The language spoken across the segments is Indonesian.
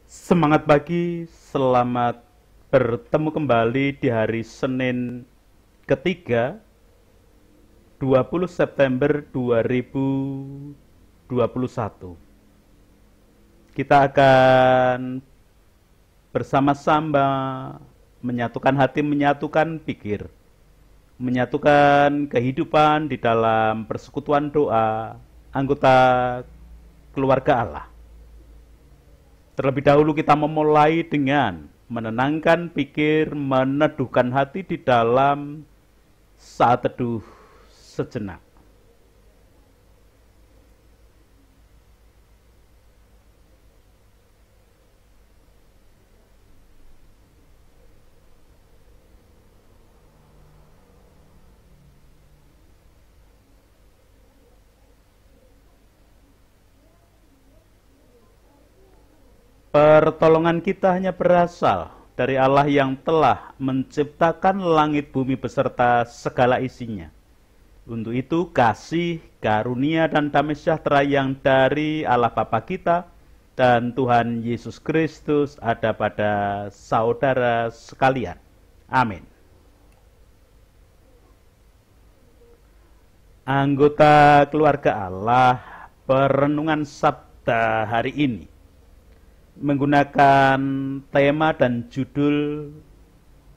Semangat pagi, selamat bertemu kembali di hari Senin ketiga 20 September 2021. Kita akan bersama-sama menyatukan hati, menyatukan pikir, menyatukan kehidupan di dalam persekutuan doa anggota keluarga Allah. Terlebih dahulu kita memulai dengan menenangkan pikir, meneduhkan hati di dalam saat teduh sejenak. Pertolongan kita hanya berasal dari Allah yang telah menciptakan langit bumi beserta segala isinya. Untuk itu kasih, karunia, dan damai sejahtera yang dari Allah Bapa kita dan Tuhan Yesus Kristus ada pada saudara sekalian. Amin. Anggota keluarga Allah, perenungan Sabda hari ini menggunakan tema dan judul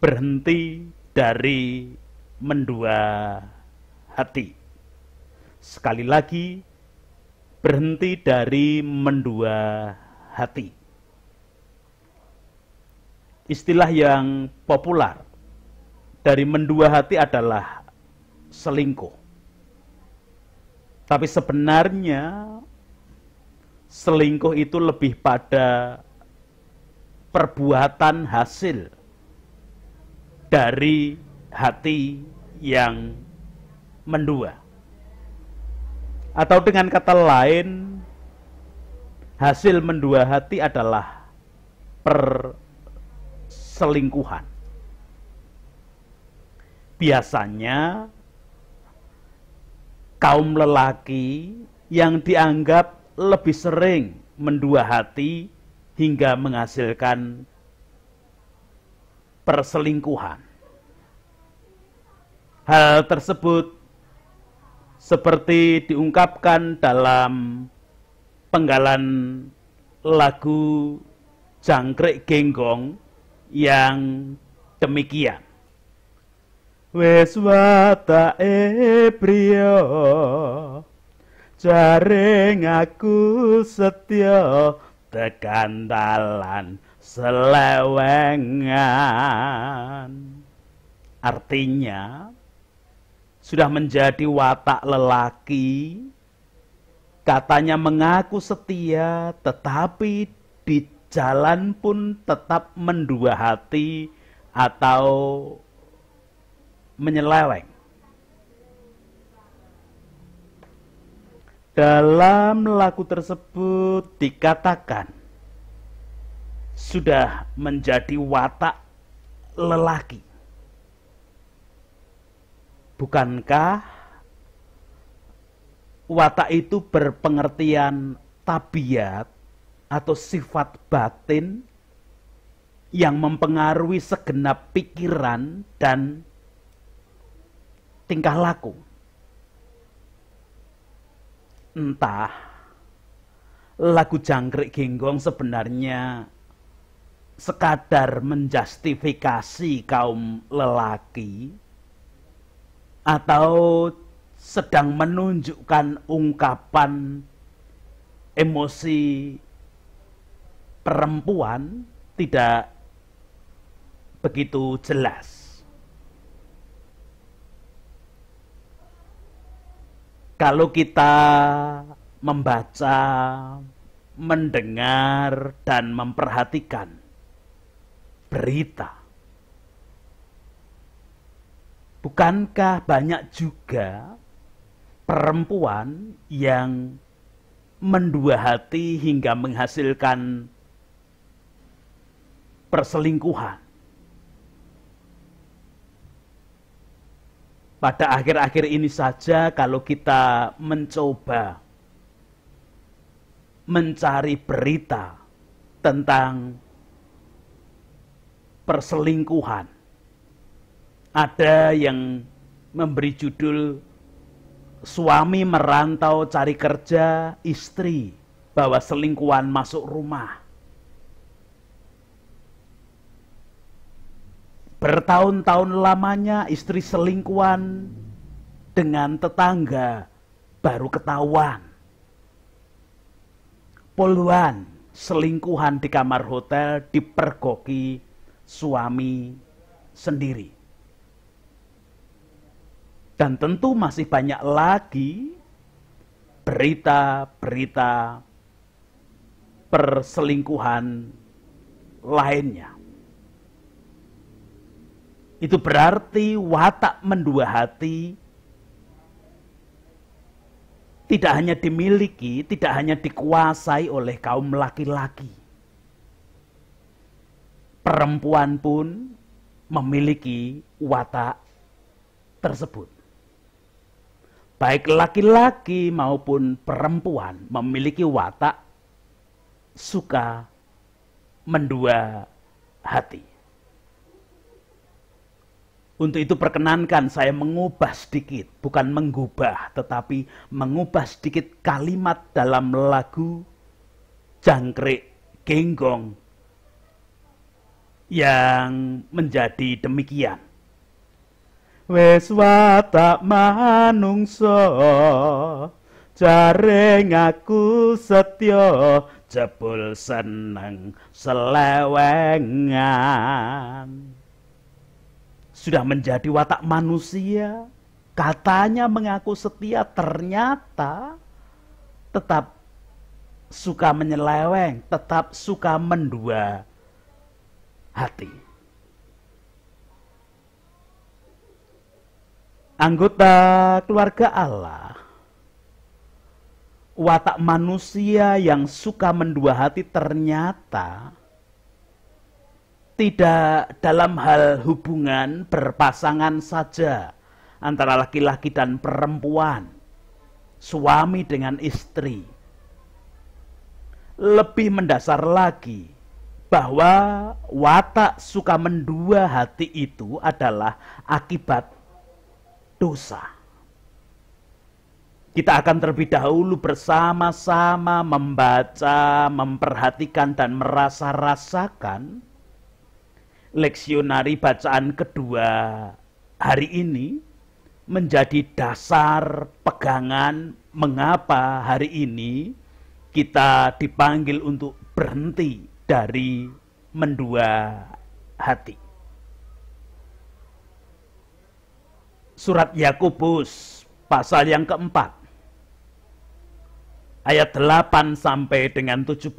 berhenti dari mendua hati. Sekali lagi, berhenti dari mendua hati. Istilah yang populer dari mendua hati adalah selingkuh. Tapi sebenarnya selingkuh itu lebih pada perbuatan hasil dari hati yang mendua. Atau dengan kata lain, hasil mendua hati adalah perselingkuhan. Biasanya kaum lelaki yang dianggap lebih sering mendua hati hingga menghasilkan perselingkuhan. Hal tersebut seperti diungkapkan dalam penggalan lagu Jangkrik Genggong yang demikian. Wes watake priya jaring aku setya tekan dalan selewengan. Artinya, sudah menjadi watak lelaki, katanya mengaku setia, tetapi di jalan pun tetap mendua hati atau menyeleweng. Dalam lagu tersebut dikatakan sudah menjadi watak lelaki. Bukankah watak itu berpengertian tabiat atau sifat batin yang mempengaruhi segenap pikiran dan tingkah laku? Entah lagu Jangkrik Genggong sebenarnya sekadar menjustifikasi kaum lelaki atau sedang menunjukkan ungkapan emosi perempuan, tidak begitu jelas. Kalau kita membaca, mendengar, dan memperhatikan berita, bukankah banyak juga perempuan yang mendua hati hingga menghasilkan perselingkuhan? Pada akhir-akhir ini saja kalau kita mencoba mencari berita tentang perselingkuhan. Ada yang memberi judul suami merantau cari kerja, istri bawa selingkuhan masuk rumah. Bertahun-tahun lamanya istri selingkuhan dengan tetangga baru ketahuan. Puluhan selingkuhan di kamar hotel dipergoki suami sendiri. Dan tentu masih banyak lagi berita-berita perselingkuhan lainnya. Itu berarti watak mendua hati tidak hanya dimiliki, tidak hanya dikuasai oleh kaum laki-laki. Perempuan pun memiliki watak tersebut. Baik laki-laki maupun perempuan memiliki watak suka mendua hati. Untuk itu perkenankan saya mengubah sedikit, bukan menggubah, tetapi mengubah sedikit kalimat dalam lagu Jangkrik Genggong yang menjadi demikian. Wes watak manungso jaring aku setya jebul seneng selewengan. Sudah menjadi watak manusia, katanya mengaku setia, ternyata tetap suka menyeleweng, tetap suka mendua hati. Anggota keluarga Allah, watak manusia yang suka mendua hati ternyata tidak dalam hal hubungan berpasangan saja antara laki-laki dan perempuan, suami dengan istri. Lebih mendasar lagi bahwa watak suka mendua hati itu adalah akibat dosa. Kita akan terlebih dahulu bersama-sama membaca, memperhatikan dan merasa-rasakan leksionari bacaan kedua hari ini menjadi dasar pegangan mengapa hari ini kita dipanggil untuk berhenti dari mendua hati. Surat Yakobus pasal yang keempat ayat 8 sampai dengan 17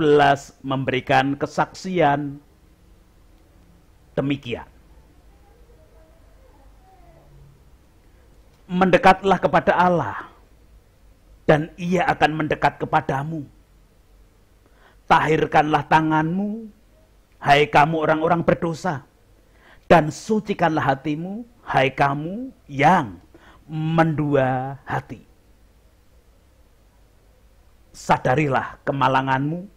memberikan kesaksian demikian. Mendekatlah kepada Allah dan Ia akan mendekat kepadamu. Tahirkanlah tanganmu, hai kamu orang-orang berdosa, dan sucikanlah hatimu, hai kamu yang mendua hati. Sadarilah kemalanganmu,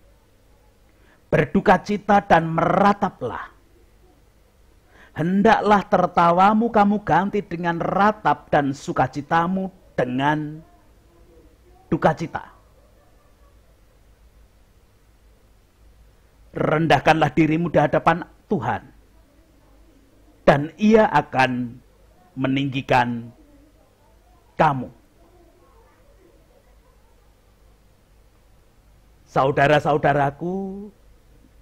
berdukacita dan merataplah. Hendaklah tertawamu kamu ganti dengan ratap dan sukacitamu dengan dukacita. Rendahkanlah dirimu di hadapan Tuhan, dan Ia akan meninggikan kamu. Saudara-saudaraku,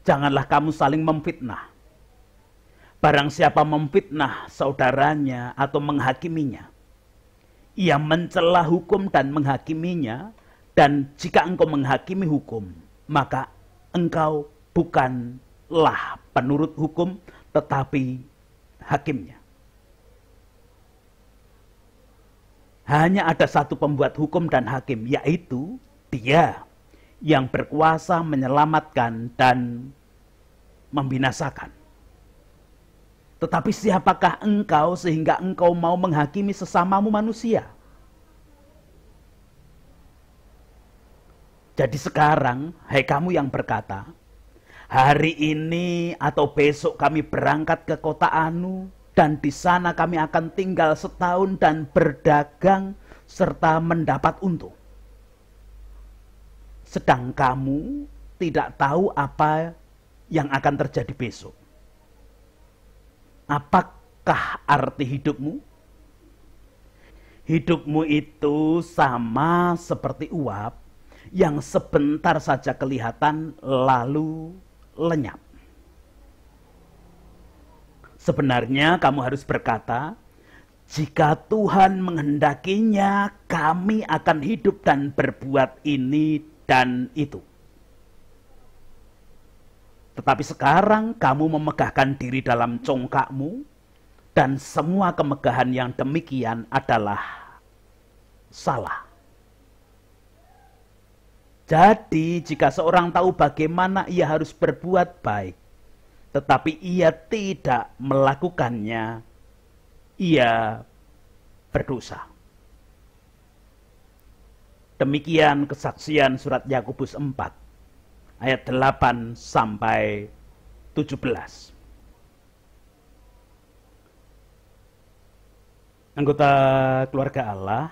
janganlah kamu saling memfitnah. Barang siapa memfitnah saudaranya atau menghakiminya, ia mencela hukum dan menghakiminya, dan jika engkau menghakimi hukum, maka engkau bukanlah penurut hukum, tetapi hakimnya. Hanya ada satu pembuat hukum dan hakim, yaitu Dia yang berkuasa menyelamatkan dan membinasakan. Tetapi siapakah engkau sehingga engkau mau menghakimi sesamamu manusia? Jadi sekarang, hai kamu yang berkata, Hari ini atau besok kami berangkat ke kota Anu, dan di sana kami akan tinggal setahun dan berdagang serta mendapat untung. Sedang kamu tidak tahu apa yang akan terjadi besok. Apakah arti hidupmu? Hidupmu itu sama seperti uap yang sebentar saja kelihatan lalu lenyap. Sebenarnya kamu harus berkata, jika Tuhan menghendakinya, kami akan hidup dan berbuat ini dan itu. Tetapi sekarang kamu memegahkan diri dalam congkakmu, dan semua kemegahan yang demikian adalah salah. Jadi jika seorang tahu bagaimana ia harus berbuat baik, tetapi ia tidak melakukannya, ia berdosa. Demikian kesaksian surat Yakobus 4 ayat 8 sampai 17. Anggota keluarga Allah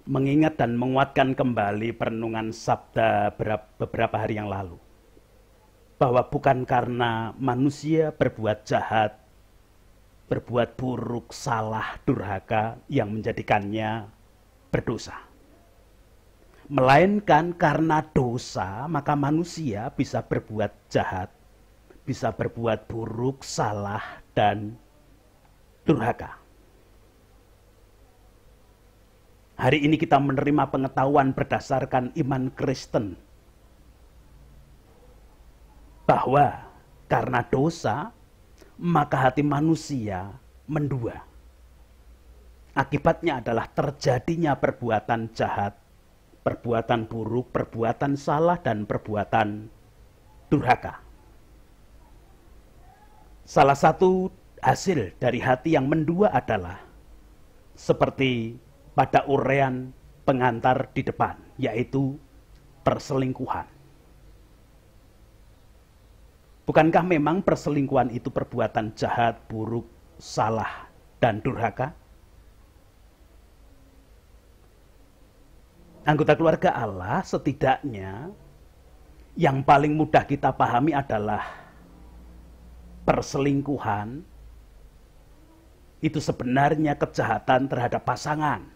mengingat dan menguatkan kembali perenungan sabda beberapa hari yang lalu, bahwa bukan karena manusia berbuat jahat, berbuat buruk, salah, durhaka yang menjadikannya berdosa, melainkan karena dosa maka manusia bisa berbuat jahat, bisa berbuat buruk, salah, dan durhaka. Hari ini kita menerima pengetahuan berdasarkan iman Kristen bahwa karena dosa maka hati manusia mendua. Akibatnya adalah terjadinya perbuatan jahat, perbuatan buruk, perbuatan salah, dan perbuatan durhaka. Salah satu hasil dari hati yang mendua adalah seperti pada uraian pengantar di depan, yaitu perselingkuhan. Bukankah memang perselingkuhan itu perbuatan jahat, buruk, salah, dan durhaka? Anggota keluarga Allah, setidaknya yang paling mudah kita pahami adalah perselingkuhan itu sebenarnya kejahatan terhadap pasangan.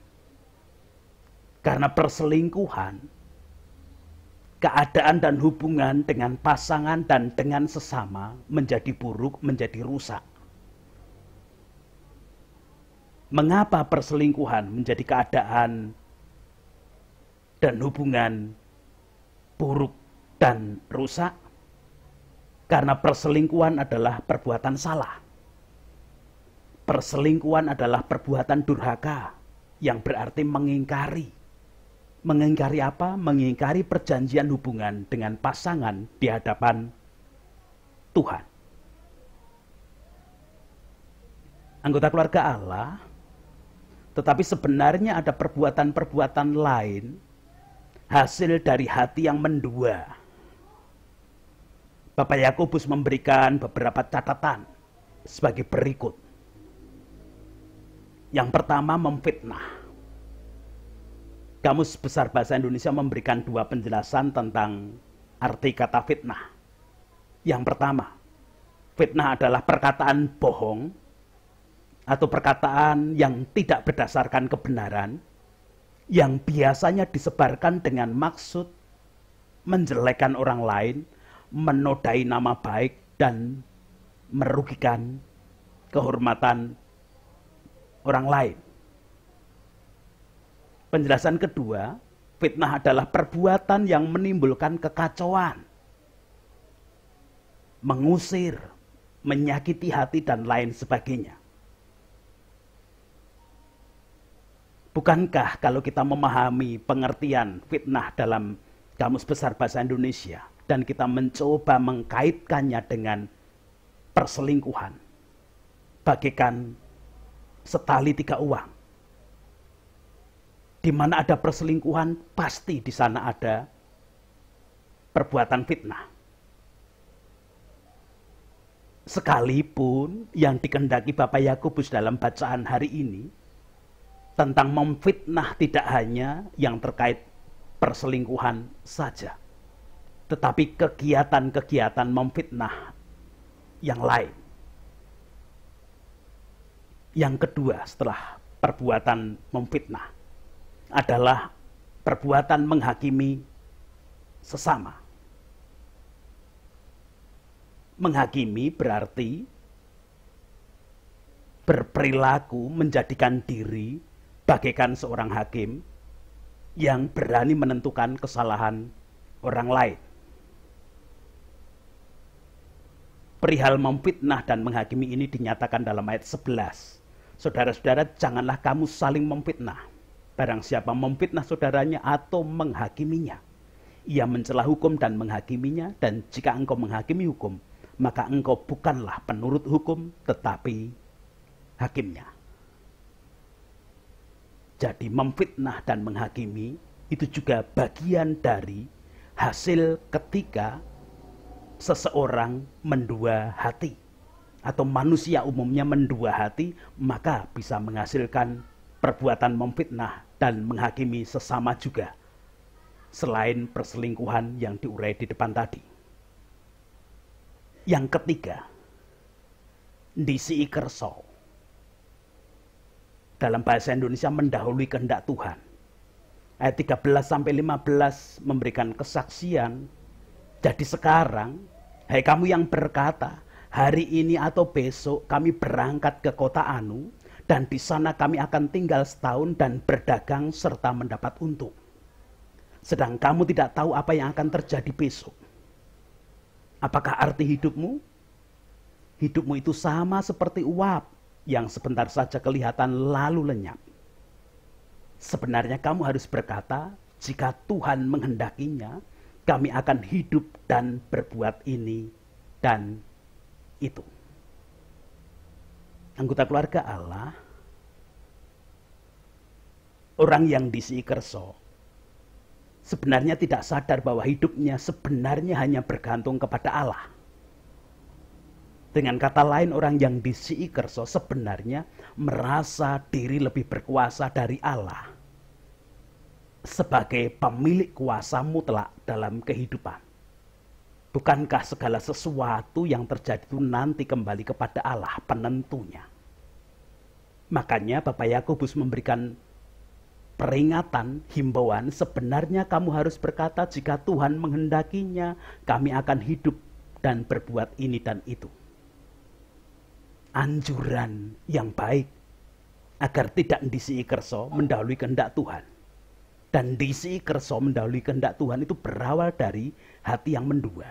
Karena perselingkuhan, keadaan dan hubungan dengan pasangan dan dengan sesama menjadi buruk, menjadi rusak. Mengapa perselingkuhan menjadi keadaan dan hubungan buruk dan rusak? Karena perselingkuhan adalah perbuatan salah. Perselingkuhan adalah perbuatan durhaka yang berarti mengingkari. Mengingkari apa? Mengingkari perjanjian hubungan dengan pasangan di hadapan Tuhan. Anggota keluarga Allah, tetapi sebenarnya ada perbuatan-perbuatan lain hasil dari hati yang mendua. Bapak Yakobus memberikan beberapa catatan sebagai berikut. Yang pertama, memfitnah. Kamus Besar Bahasa Indonesia memberikan dua penjelasan tentang arti kata fitnah. Yang pertama, fitnah adalah perkataan bohong atau perkataan yang tidak berdasarkan kebenaran, yang biasanya disebarkan dengan maksud menjelekkan orang lain, menodai nama baik, dan merugikan kehormatan orang lain. Penjelasan kedua, fitnah adalah perbuatan yang menimbulkan kekacauan, mengusir, menyakiti hati, dan lain sebagainya. Bukankah kalau kita memahami pengertian fitnah dalam Kamus Besar Bahasa Indonesia dan kita mencoba mengkaitkannya dengan perselingkuhan, bagaikan setali tiga uang. Di mana ada perselingkuhan, pasti di sana ada perbuatan fitnah. Sekalipun yang dikehendaki Bapak Yakobus dalam bacaan hari ini tentang memfitnah tidak hanya yang terkait perselingkuhan saja, tetapi kegiatan-kegiatan memfitnah yang lain. Yang kedua setelah perbuatan memfitnah adalah perbuatan menghakimi sesama. Menghakimi berarti berperilaku menjadikan diri bagaikan seorang hakim yang berani menentukan kesalahan orang lain. Perihal memfitnah dan menghakimi ini dinyatakan dalam ayat 11. Saudara-saudara, janganlah kamu saling memfitnah. Barang siapa memfitnah saudaranya atau menghakiminya, ia mencela hukum dan menghakiminya, dan jika engkau menghakimi hukum, maka engkau bukanlah penurut hukum, tetapi hakimnya. Jadi memfitnah dan menghakimi itu juga bagian dari hasil ketika seseorang mendua hati, atau manusia umumnya mendua hati, maka bisa menghasilkan perbuatan memfitnah dan menghakimi sesama juga, selain perselingkuhan yang diurai di depan tadi. Yang ketiga, ndisi kerso. Dalam bahasa Indonesia mendahului kehendak Tuhan. Ayat 13-15 memberikan kesaksian. Jadi sekarang, hai kamu yang berkata, hari ini atau besok kami berangkat ke kota Anu, dan di sana kami akan tinggal setahun dan berdagang serta mendapat untung. Sedang kamu tidak tahu apa yang akan terjadi besok. Apakah arti hidupmu? Hidupmu itu sama seperti uap yang sebentar saja kelihatan lalu lenyap. Sebenarnya kamu harus berkata, jika Tuhan menghendakinya, kami akan hidup dan berbuat ini dan itu. Anggota keluarga Allah, orang yang disi kerso, sebenarnya tidak sadar bahwa hidupnya sebenarnya hanya bergantung kepada Allah. Dengan kata lain, orang yang disi kerso sebenarnya merasa diri lebih berkuasa dari Allah sebagai pemilik kuasa mutlak dalam kehidupan. Bukankah segala sesuatu yang terjadi itu nanti kembali kepada Allah penentunya? Makanya Bapak Yakobus memberikan peringatan, himbauan, sebenarnya kamu harus berkata, jika Tuhan menghendakinya, kami akan hidup dan berbuat ini dan itu. Anjuran yang baik agar tidak ndisi kerso mendahului kehendak Tuhan. Dan ndisi kerso mendahului kehendak Tuhan itu berawal dari hati yang mendua.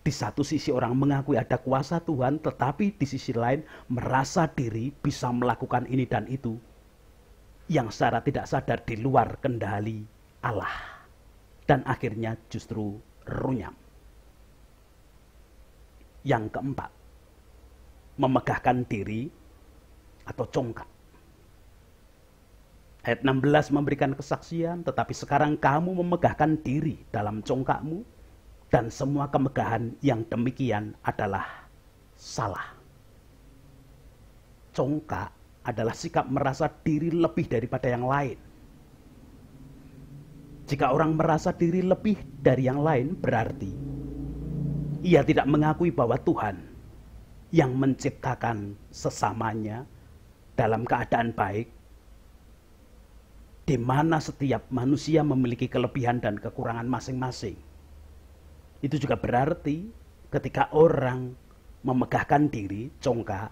Di satu sisi orang mengakui ada kuasa Tuhan, tetapi di sisi lain merasa diri bisa melakukan ini dan itu yang secara tidak sadar di luar kendali Allah. Dan akhirnya justru runyam. Yang keempat, memegahkan diri atau congkak. Ayat 16 memberikan kesaksian, tetapi sekarang kamu memegahkan diri dalam congkakmu, dan semua kemegahan yang demikian adalah salah. Congkak adalah sikap merasa diri lebih daripada yang lain. Jika orang merasa diri lebih dari yang lain, berarti ia tidak mengakui bahwa Tuhan yang menciptakan sesamanya dalam keadaan baik, di mana setiap manusia memiliki kelebihan dan kekurangan masing-masing. Itu juga berarti ketika orang memegahkan diri, congkak,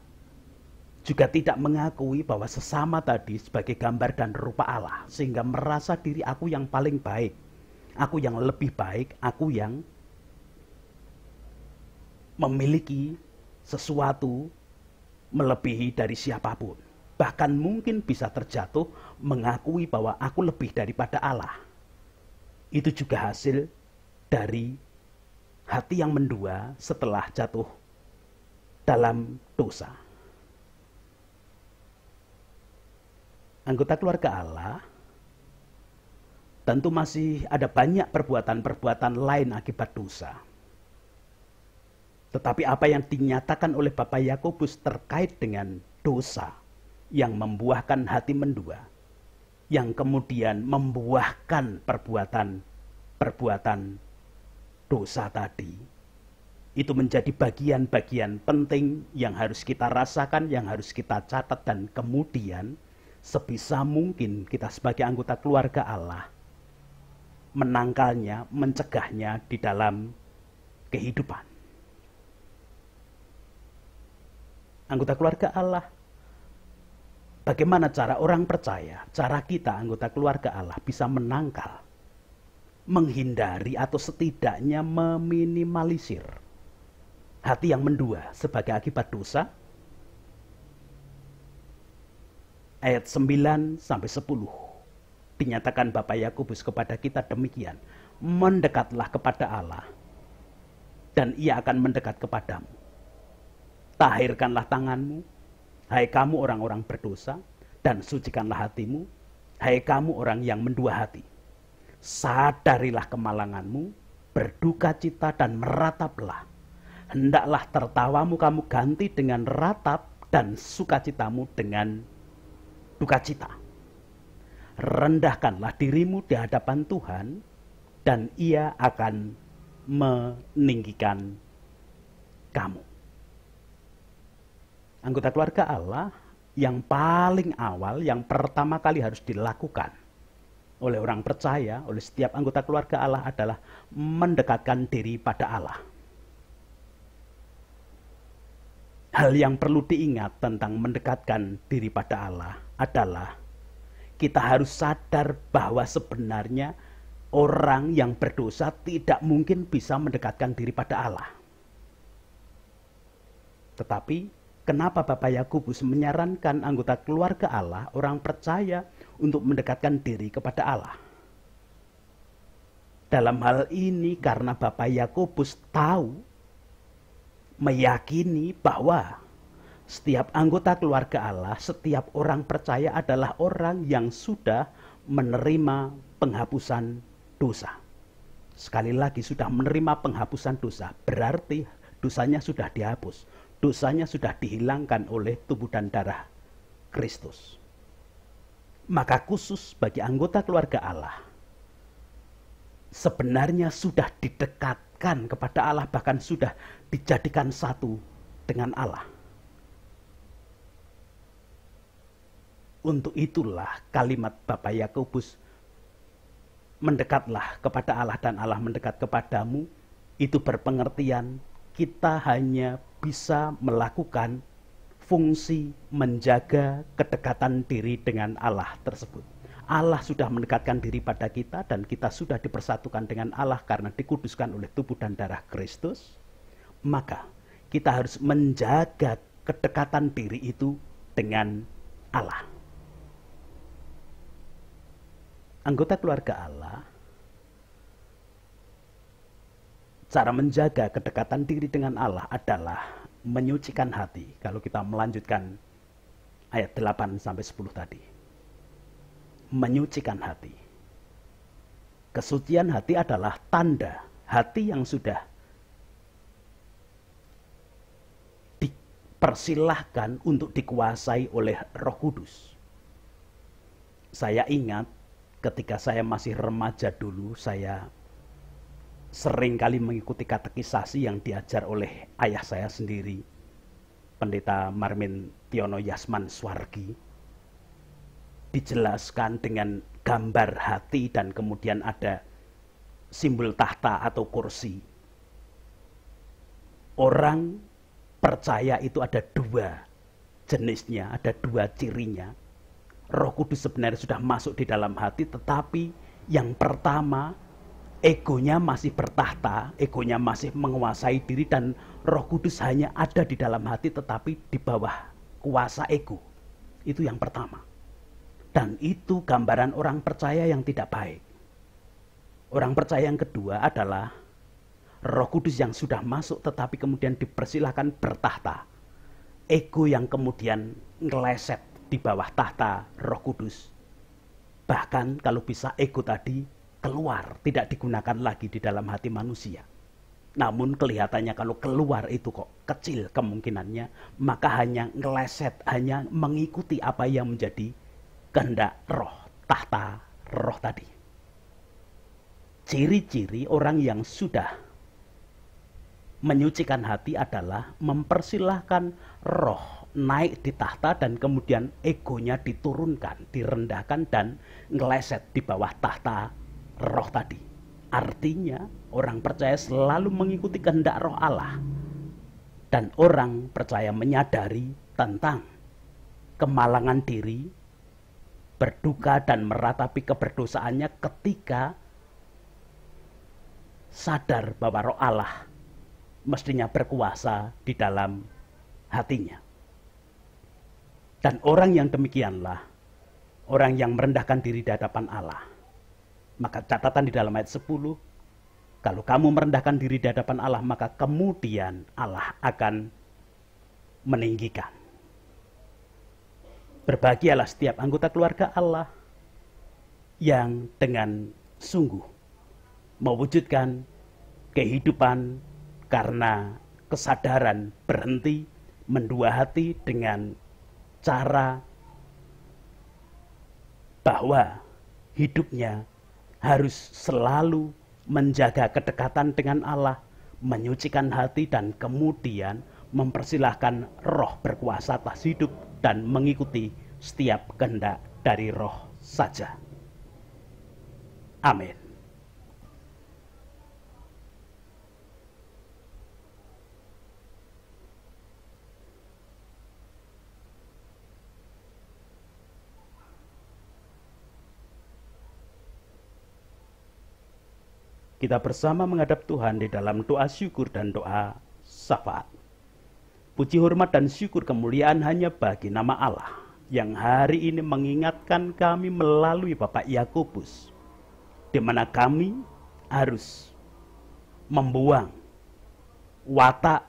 juga tidak mengakui bahwa sesama tadi sebagai gambar dan rupa Allah, sehingga merasa diri aku yang paling baik, aku yang lebih baik, aku yang memiliki sesuatu melebihi dari siapapun. Bahkan mungkin bisa terjatuh mengakui bahwa aku lebih daripada Allah. Itu juga hasil dari hati yang mendua setelah jatuh dalam dosa. Anggota keluarga Allah, tentu masih ada banyak perbuatan-perbuatan lain akibat dosa. Tetapi apa yang dinyatakan oleh Bapak Yakobus terkait dengan dosa yang membuahkan hati mendua, yang kemudian membuahkan perbuatan dosa tadi, itu menjadi bagian-bagian penting yang harus kita rasakan, yang harus kita catat, dan kemudian sebisa mungkin kita sebagai anggota keluarga Allah menangkalnya, mencegahnya di dalam kehidupan. Anggota keluarga Allah, bagaimana cara orang percaya, cara kita anggota keluarga Allah bisa menangkal, menghindari atau setidaknya meminimalisir hati yang mendua sebagai akibat dosa? Ayat 9 sampai 10 dinyatakan Bapak Yakobus kepada kita demikian, mendekatlah kepada Allah dan Ia akan mendekat kepadamu. Tahirkanlah tanganmu, hai kamu orang-orang berdosa, dan sucikanlah hatimu, hai kamu orang yang mendua hati. Sadarilah kemalanganmu, berduka cita dan merataplah. Hendaklah tertawamu kamu ganti dengan ratap, dan sukacitamu dengan duka cita. Rendahkanlah dirimu di hadapan Tuhan, dan Ia akan meninggikan kamu. Anggota keluarga Allah yang paling awal, yang pertama kali harus dilakukan oleh orang percaya, oleh setiap anggota keluarga Allah adalah mendekatkan diri pada Allah. Hal yang perlu diingat tentang mendekatkan diri pada Allah adalah kita harus sadar bahwa sebenarnya orang yang berdosa tidak mungkin bisa mendekatkan diri pada Allah. Tetapi kenapa Bapak Yakobus menyarankan anggota keluarga Allah, orang percaya, untuk mendekatkan diri kepada Allah? Dalam hal ini karena Bapak Yakobus tahu, meyakini bahwa setiap anggota keluarga Allah, setiap orang percaya adalah orang yang sudah menerima penghapusan dosa. Sekali lagi, sudah menerima penghapusan dosa, berarti dosanya sudah dihapus. Dosanya sudah dihilangkan oleh tubuh dan darah Kristus. Maka khusus bagi anggota keluarga Allah, sebenarnya sudah didekatkan kepada Allah, bahkan sudah dijadikan satu dengan Allah. Untuk itulah kalimat Bapak Yakobus, mendekatlah kepada Allah dan Allah mendekat kepadamu, itu berpengertian kita hanya bisa melakukan fungsi menjaga kedekatan diri dengan Allah tersebut. Allah sudah mendekatkan diri pada kita dan kita sudah dipersatukan dengan Allah karena dikuduskan oleh tubuh dan darah Kristus. Maka kita harus menjaga kedekatan diri itu dengan Allah. Anggota keluarga Allah, cara menjaga kedekatan diri dengan Allah adalah menyucikan hati. Kalau kita melanjutkan ayat 8 sampai 10 tadi. Menyucikan hati. Kesucian hati adalah tanda hati yang sudah dipersilahkan untuk dikuasai oleh Roh Kudus. Saya ingat ketika saya masih remaja dulu, saya sering kali mengikuti katekisasi yang diajar oleh ayah saya sendiri, Pendeta Marmin Tiono Yasman Swargi. Dijelaskan dengan gambar hati dan kemudian ada simbol tahta atau kursi. Orang percaya itu ada dua jenisnya, ada dua cirinya. Roh Kudus sebenarnya sudah masuk di dalam hati, tetapi yang pertama, egonya masih bertahta, egonya masih menguasai diri, dan Roh Kudus hanya ada di dalam hati tetapi di bawah kuasa ego. Itu yang pertama. Dan itu gambaran orang percaya yang tidak baik. Orang percaya yang kedua adalah Roh Kudus yang sudah masuk tetapi kemudian dipersilahkan bertahta. Ego yang kemudian ngeleset di bawah tahta Roh Kudus. Bahkan kalau bisa ego tadi keluar, tidak digunakan lagi di dalam hati manusia. Namun kelihatannya kalau keluar itu kok kecil kemungkinannya, maka hanya ngeleset, hanya mengikuti apa yang menjadi kehendak roh, tahta roh tadi. Ciri-ciri orang yang sudah menyucikan hati adalah mempersilahkan roh naik di tahta dan kemudian egonya diturunkan, direndahkan dan ngeleset di bawah tahta roh tadi. Artinya orang percaya selalu mengikuti kehendak roh Allah. Dan orang percaya menyadari tentang kemalangan diri, berduka dan meratapi keberdosaannya ketika sadar bahwa roh Allah mestinya berkuasa di dalam hatinya. Dan orang yang demikianlah orang yang merendahkan diri di hadapan Allah. Maka catatan di dalam ayat 10, kalau kamu merendahkan diri di hadapan Allah, maka kemudian Allah akan meninggikan. Berbahagialah setiap anggota keluarga Allah yang dengan sungguh mewujudkan kehidupan karena kesadaran berhenti mendua hati dengan cara bahwa hidupnya harus selalu menjaga kedekatan dengan Allah, menyucikan hati dan kemudian mempersilahkan roh berkuasa atas hidup dan mengikuti setiap kehendak dari roh saja. Amin. Kita bersama menghadap Tuhan di dalam doa syukur dan doa syafaat. Puji, hormat, dan syukur kemuliaan hanya bagi nama Allah yang hari ini mengingatkan kami melalui Bapak Yakobus, di mana kami harus membuang watak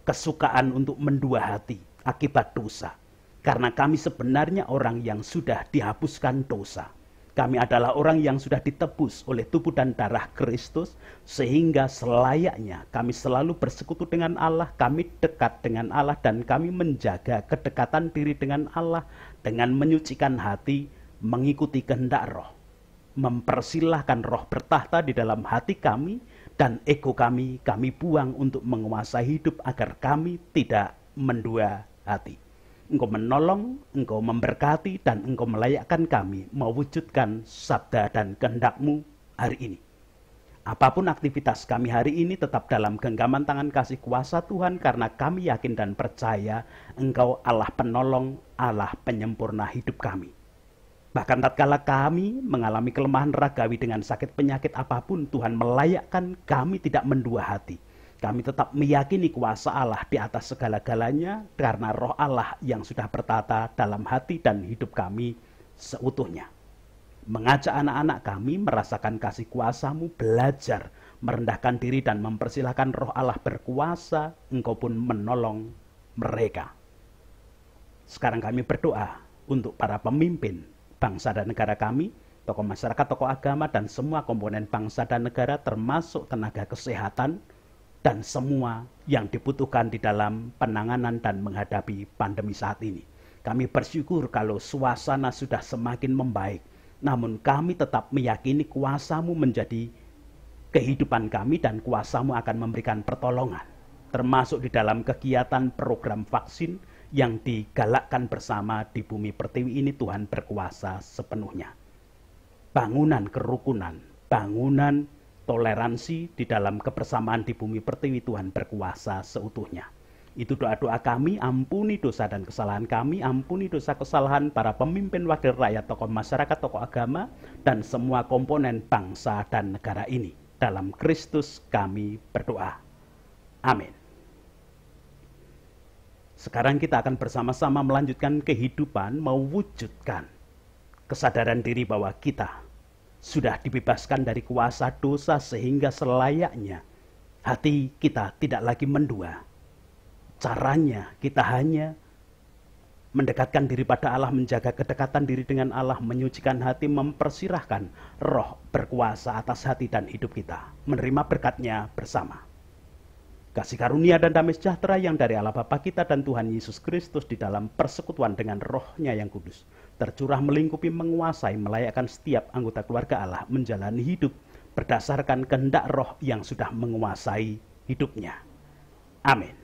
kesukaan untuk mendua hati akibat dosa. Karena kami sebenarnya orang yang sudah dihapuskan dosa. Kami adalah orang yang sudah ditebus oleh tubuh dan darah Kristus, sehingga selayaknya kami selalu bersekutu dengan Allah, kami dekat dengan Allah, dan kami menjaga kedekatan diri dengan Allah dengan menyucikan hati, mengikuti kehendak roh, mempersilahkan roh bertahta di dalam hati kami, dan ego kami buang untuk menguasai hidup agar kami tidak mendua hati. Engkau menolong, Engkau memberkati, dan Engkau melayakkan kami mewujudkan sabda dan kehendak-Mu hari ini. Apapun aktivitas kami hari ini tetap dalam genggaman tangan kasih kuasa Tuhan, karena kami yakin dan percaya Engkau Allah penolong, Allah penyempurna hidup kami. Bahkan tatkala kami mengalami kelemahan ragawi dengan sakit penyakit apapun, Tuhan melayakkan kami tidak mendua hati. Kami tetap meyakini kuasa Allah di atas segala-galanya karena roh Allah yang sudah bertata dalam hati dan hidup kami seutuhnya. Mengajak anak-anak kami merasakan kasih kuasa-Mu, belajar merendahkan diri dan mempersilahkan roh Allah berkuasa, Engkau pun menolong mereka. Sekarang kami berdoa untuk para pemimpin bangsa dan negara kami, tokoh masyarakat, tokoh agama, dan semua komponen bangsa dan negara termasuk tenaga kesehatan, dan semua yang dibutuhkan di dalam penanganan dan menghadapi pandemi saat ini. Kami bersyukur kalau suasana sudah semakin membaik, namun kami tetap meyakini kuasa-Mu menjadi kehidupan kami dan kuasa-Mu akan memberikan pertolongan, termasuk di dalam kegiatan program vaksin yang digalakkan bersama di bumi pertiwi ini. Tuhan berkuasa sepenuhnya. Bangunan kerukunan, bangunan toleransi di dalam kebersamaan di bumi pertiwi, Tuhan berkuasa seutuhnya. Itu doa-doa kami, ampuni dosa dan kesalahan kami, ampuni dosa kesalahan para pemimpin, wakil rakyat, tokoh masyarakat, tokoh agama, dan semua komponen bangsa dan negara ini. Dalam Kristus kami berdoa. Amin. Sekarang kita akan bersama-sama melanjutkan kehidupan, mewujudkan kesadaran diri bahwa kita sudah dibebaskan dari kuasa dosa, sehingga selayaknya hati kita tidak lagi mendua. Caranya kita hanya mendekatkan diri pada Allah, menjaga kedekatan diri dengan Allah, menyucikan hati, mempersilahkan roh berkuasa atas hati dan hidup kita, menerima berkatnya bersama. Kasih karunia dan damai sejahtera yang dari Allah Bapa kita dan Tuhan Yesus Kristus di dalam persekutuan dengan Roh-Nya yang kudus tercurah melingkupi, menguasai, melayakkan setiap anggota keluarga Allah menjalani hidup berdasarkan kehendak Roh yang sudah menguasai hidupnya. Amin.